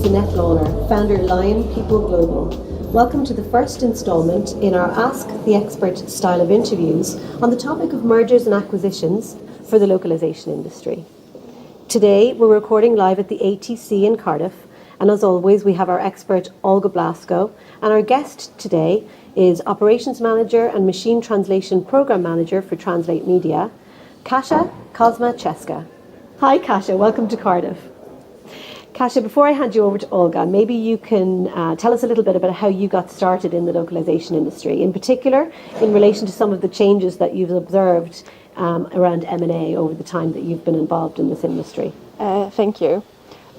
is Annette Lawler, founder Lion People Global. Welcome to the first instalment in our Ask the Expert style of interviews on the topic of mergers and acquisitions for the localization industry. Today, we're recording live at the ATC in Cardiff, and as always, we have our expert Olga Blasco, and our guest today is Operations Manager and Machine Translation Program Manager for TranslateMedia, Kasia Kosmaczewska. Hi Kasia, welcome to Cardiff. Kasia, before I hand you over to Olga, maybe you can tell us a little bit about how you got started in the localization industry, in particular in relation to some of the changes that you've observed around M&A over the time that you've been involved in this industry. Thank you.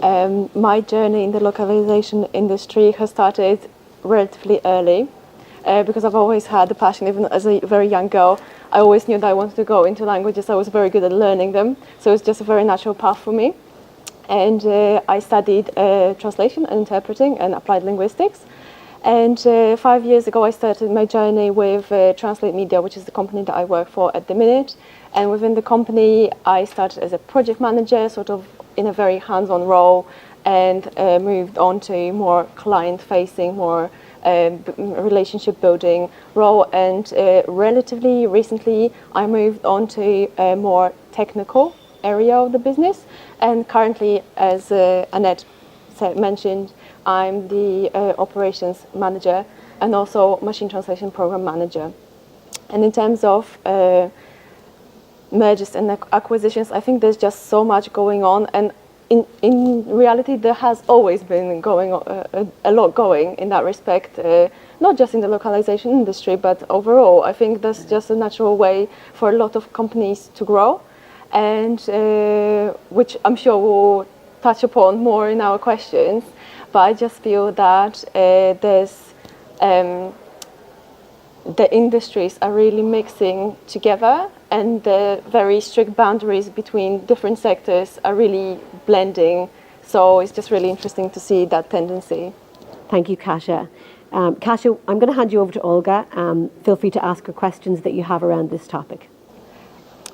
My journey in the localization industry has started relatively early because I've always had the passion. Even as a very young girl, I always knew that I wanted to go into languages. I was very good at learning them, so it's just a very natural path for me. And I studied translation and interpreting and applied linguistics. And 5 years ago, I started my journey with TranslateMedia, which is the company that I work for at the minute. And within the company, I started as a project manager, sort of in a very hands-on role, and moved on to more client-facing, more relationship-building role. And relatively recently, I moved on to a more technical area of the business. And currently, as Annette mentioned, I'm the operations manager and also machine translation program manager. And in terms of mergers and acquisitions, I think there's just so much going on. And in reality, there has always been a lot going in that respect, not just in the localization industry, but overall. I think that's just a natural way for a lot of companies to grow, and which I'm sure we'll touch upon more in our questions. But I just feel that the industries are really mixing together, and the very strict boundaries between different sectors are really blending. So it's just really interesting to see that tendency. Thank you, Kasia. Kasia, I'm going to hand you over to Olga. Feel free to ask her questions that you have around this topic.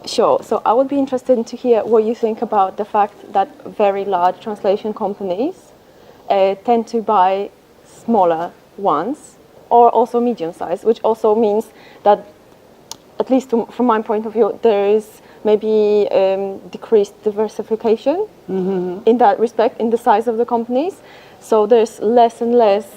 Sure. So I would be interested to hear what you think about the fact that very large translation companies tend to buy smaller ones, or also medium-sized, which also means that, at least from my point of view, there is maybe decreased diversification in that respect, in the size of the companies. So there's less and less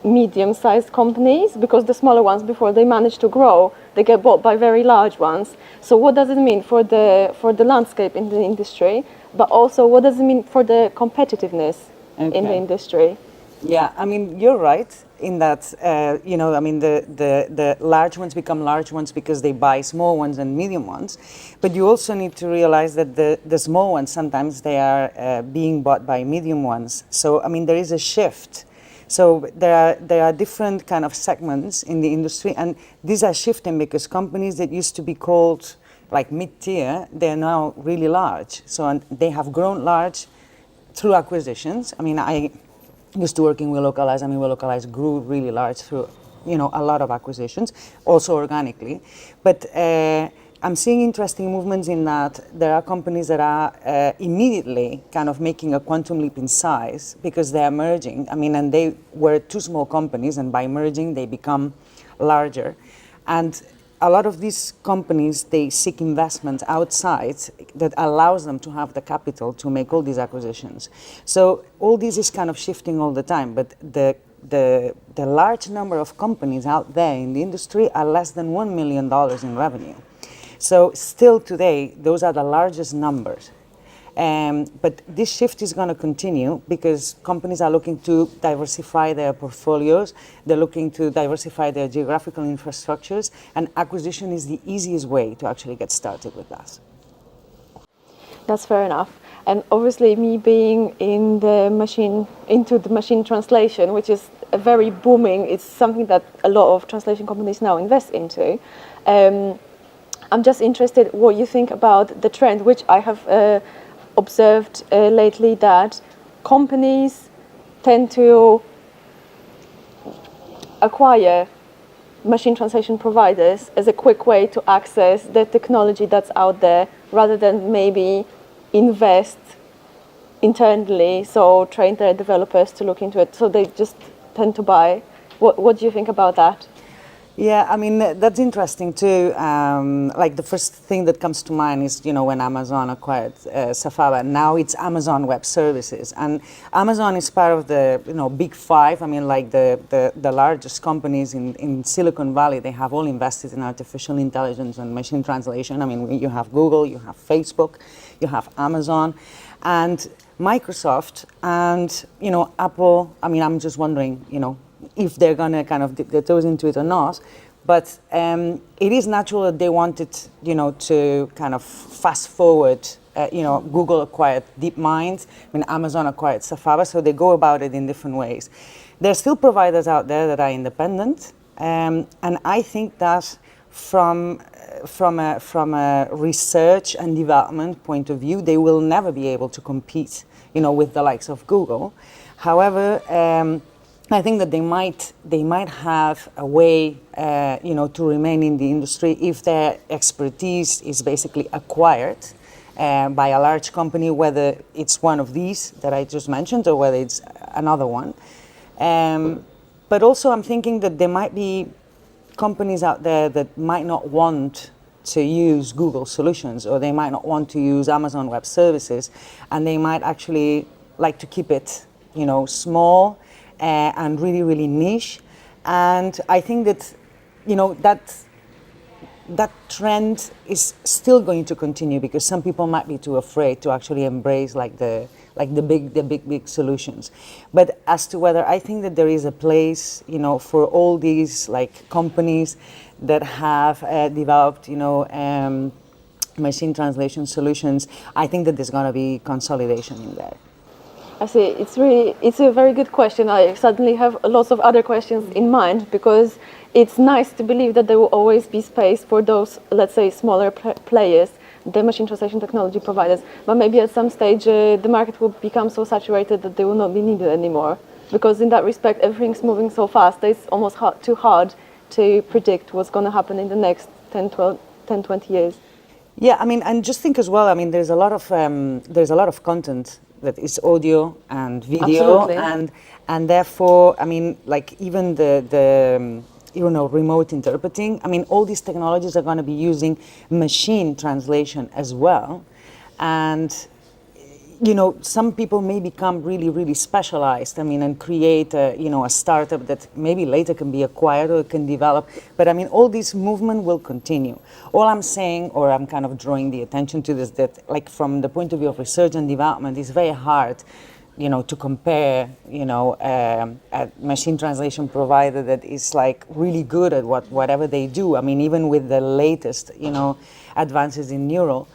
medium-sized companies, because the smaller ones, before they manage to grow, they get bought by very large ones. So what does it mean for the landscape in the industry, but also what does it mean for the competitiveness in the industry? Yeah, I mean, you're right in that, the large ones become large ones because they buy small ones and medium ones. But you also need to realize that the small ones, sometimes they are being bought by medium ones. So, I mean, there is a shift. So there are different kind of segments in the industry, and these are shifting because companies that used to be called like mid-tier, they're now really large. So and they have grown large through acquisitions. I mean, I used to working with Localize. I mean, Localize grew really large through, a lot of acquisitions, also organically. But I'm seeing interesting movements in that there are companies that are immediately kind of making a quantum leap in size because they are merging. I mean, and they were two small companies, and by merging, they become larger. And a lot of these companies, they seek investment outside that allows them to have the capital to make all these acquisitions. So all this is kind of shifting all the time, but the large number of companies out there in the industry are less than $1 million in revenue. So still today, those are the largest numbers. But this shift is going to continue because companies are looking to diversify their portfolios. They're looking to diversify their geographical infrastructures, and acquisition is the easiest way to actually get started with that. That's fair enough. And obviously, me being into the machine translation, which is a very booming, it's something that a lot of translation companies now invest into. I'm just interested what you think about the trend, which I have observed lately, that companies tend to acquire machine translation providers as a quick way to access the technology that's out there, rather than maybe invest internally, so train their developers to look into it. So they just tend to buy. What do you think about that? Yeah, I mean, that's interesting too. Like the first thing that comes to mind is, when Amazon acquired Safaba. Now it's Amazon Web Services. And Amazon is part of the, big five. I mean, like the largest companies in Silicon Valley, they have all invested in artificial intelligence and machine translation. I mean, you have Google, you have Facebook, you have Amazon, and Microsoft, and, Apple. I mean, I'm just wondering, if they're going to kind of dip their toes into it or not. But it is natural that they wanted, to kind of fast forward. Google acquired DeepMind, Amazon acquired Safaba, so they go about it in different ways. There are still providers out there that are independent, and I think that from a research and development point of view, they will never be able to compete, with the likes of Google. However, I think that they might have a way, to remain in the industry if their expertise is basically acquired by a large company, whether it's one of these that I just mentioned or whether it's another one. But also, I'm thinking that there might be companies out there that might not want to use Google solutions, or they might not want to use Amazon Web Services, and they might actually like to keep it, small. And really, really niche. And I think that, that trend is still going to continue, because some people might be too afraid to actually embrace the big solutions. But as to whether I think that there is a place, for all these companies that have developed, machine translation solutions, I think that there's going to be consolidation in there. I see. It's a very good question. I suddenly have lots of other questions in mind, because it's nice to believe that there will always be space for those, let's say, smaller players, the machine translation technology providers. But maybe at some stage the market will become so saturated that they will not be needed anymore. Because in that respect, everything's moving so fast that it's almost too hard to predict what's going to happen in the next 10, 20 years. Yeah, I mean, and just think as well. I mean, there's a lot of content that is audio and video. Absolutely. and therefore, I mean, even the remote interpreting. I mean, all these technologies are going to be using machine translation as well, and some people may become really, really specialized. I mean, and create a startup that maybe later can be acquired or can develop. But I mean, all this movement will continue. All I'm saying, or I'm kind of drawing the attention to this, that from the point of view of research and development, it's very hard, to compare, a machine translation provider that is really good at whatever they do. I mean, even with the latest, advances in neural.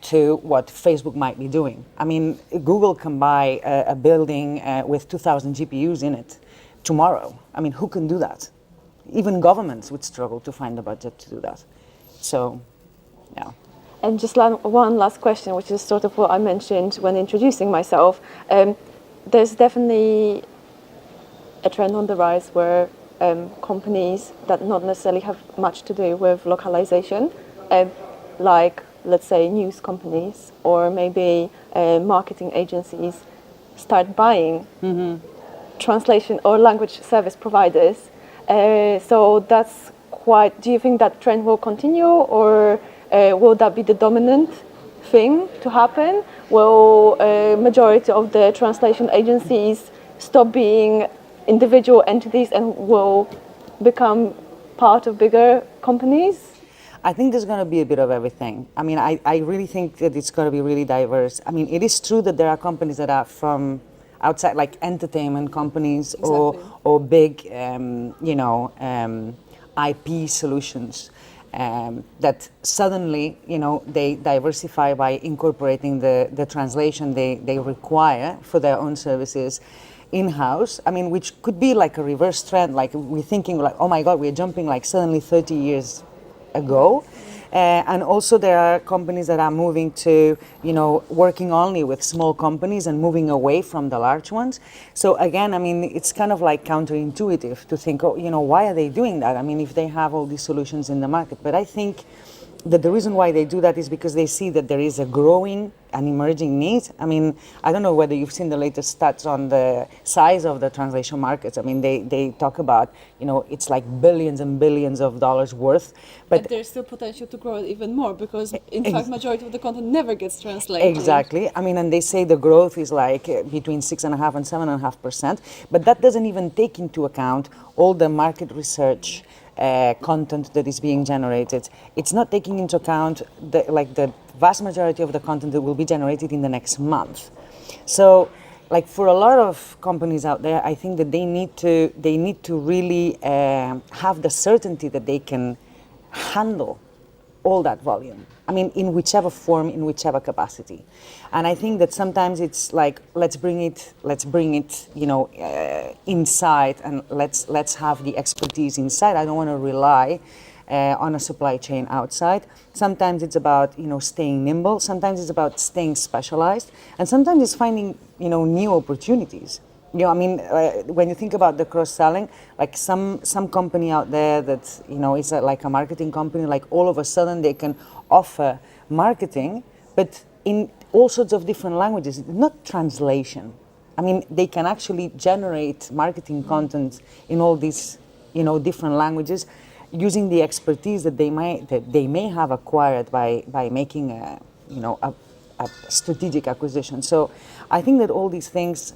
To what Facebook might be doing. I mean, Google can buy a building with 2,000 GPUs in it tomorrow. I mean, who can do that? Even governments would struggle to find the budget to do that. So, yeah. And just one last question, which is sort of what I mentioned when introducing myself. There's definitely a trend on the rise where companies that not necessarily have much to do with localization, like, let's say, news companies or maybe marketing agencies, start buying translation or language service providers. So that's quite. Do you think that trend will continue, or will that be the dominant thing to happen? Will a majority of the translation agencies stop being individual entities and will become part of bigger companies? I think there's going to be a bit of everything. I mean, I really think that it's going to be really diverse. I mean, it is true that there are companies that are from outside, like entertainment companies. Exactly. or big, IP solutions that suddenly, they diversify by incorporating the translation they require for their own services in-house. I mean, which could be like a reverse trend. Like we're thinking like, oh my God, we're jumping like suddenly 30 years ago. And also there are companies that are moving to, working only with small companies and moving away from the large ones. So again, I mean, it's kind of like counterintuitive to think, why are they doing that? I mean, if they have all these solutions in the market. But I think that the reason why they do that is because they see that there is a growing and emerging need. I mean, I don't know whether you've seen the latest stats on the size of the translation markets. I mean, they talk about, it's like billions and billions of dollars worth. But there's still potential to grow it even more because, in fact, majority of the content never gets translated. Exactly. I mean, and they say the growth is like between 6.5% and 7.5%, but that doesn't even take into account all the market research content that is being generated. It's not taking into account the vast majority of the content that will be generated in the next month. So, like for a lot of companies out there, I think that they need to really have the certainty that they can handle all that volume. I mean, in whichever form, in whichever capacity. And I think that sometimes it's like, let's bring it, inside, and let's have the expertise inside. I don't want to rely on a supply chain outside. Sometimes it's about, staying nimble. Sometimes it's about staying specialized. And sometimes it's finding, new opportunities. When you think about the cross-selling, like some company out there that, is like a marketing company, like all of a sudden they can offer marketing, but in all sorts of different languages, not translation. I mean, they can actually generate marketing content in all these, different languages using the expertise that they may have acquired by making a strategic acquisition. So I think that all these things,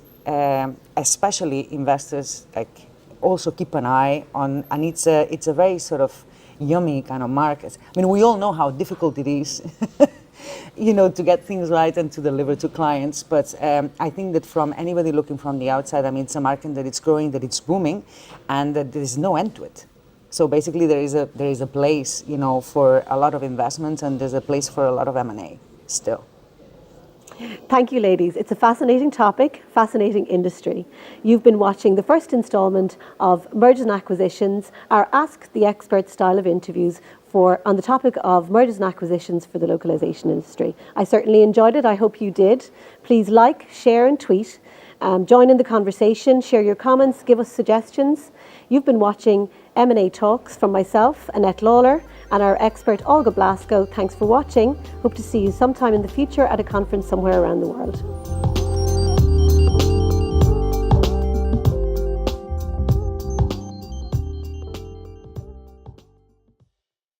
especially investors, like also keep an eye on, and it's a very sort of yummy kind of market. I mean, we all know how difficult it is, to get things right and to deliver to clients. But I think that from anybody looking from the outside, I mean, it's a market that it's growing, that it's booming, and that there is no end to it. So basically, there is a place, for a lot of investments, and there's a place for a lot of M&A still. Thank you, ladies. It's a fascinating topic, fascinating industry. You've been watching the first installment of Mergers and Acquisitions, our Ask the Expert style of interviews on the topic of mergers and acquisitions for the localization industry. I certainly enjoyed it. I hope you did. Please like, share and tweet. Join in the conversation, share your comments, give us suggestions. You've been watching M&A Talks from myself, Annette Lawler, and our expert, Olga Blasco. Thanks for watching. Hope to see you sometime in the future at a conference somewhere around the world.